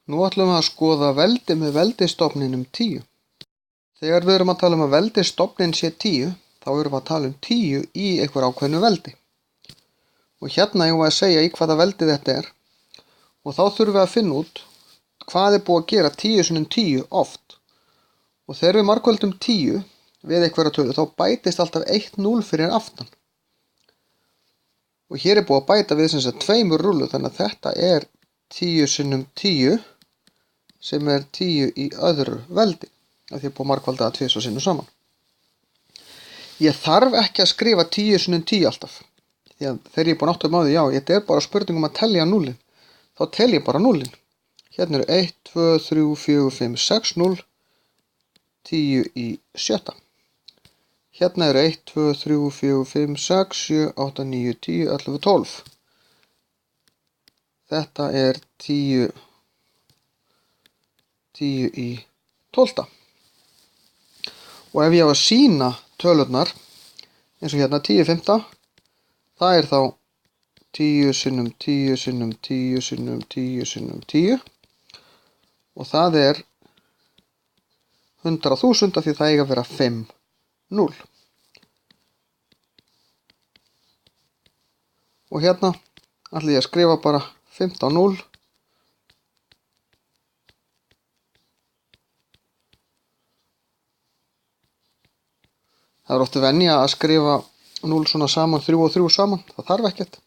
Nú ætlum við að skoða veldi með veldisstofninum 10. Þegar við erum að tala um að veldisstofnin sé 10, þá erum við að tala um 10 í einhver ákveðnu veldi. Og hérna eigum við að segja í hvaða veldi þetta er. Og þá þurfum við að finna út hvað er búið að gera 10 sinnum 10 oft. Og þegar við margföldum 10 við einhverja tölu, þá bætist alltaf 1 0 fyrir aftan. Og hér er búið að bæta við sem sagt 2 rúllur, þannig að þetta er 10 sinnum 10 sem er 10 í öðru veldi, af því að búið að margfalda það 2 sinnum saman. Ég þarf ekki að skrifa 10 sinnum 10 alltaf, því að þegar ég er búin að átta mig á því, já, þetta er bara spurning um að telja núllin, þá tel ég bara núllin. Hérna eru 1, 2, 3, 4, 5, 6, 0, 10 í sjötta. Hérna eru 1, 2, 3, 4, 5, 6, 7, 8, 9, 10, 11, 12. Þetta er 10 í 12. Og ef ég á að sýna tölurnar, eins og hérna 10 í 5, það er þá 10 sinnum 10 sinnum 10 sinnum 10 sinnum 10. Og það er 100.000 af því það eiga að vera 5 0. Og hérna ætla ég að skrifa bara 15 0. Það er oft venja að skrifa 0 svona saman, 3 og 3 saman. Það þarf ekkert.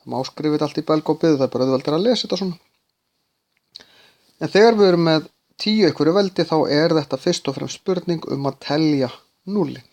Það má skrifa þetta allt í belg og byðu, það er bara auðveldara að lesa þetta svona. En þegar við erum með 10 einhverju veldi, þá er þetta fyrst og fremst spurning um að telja núllin.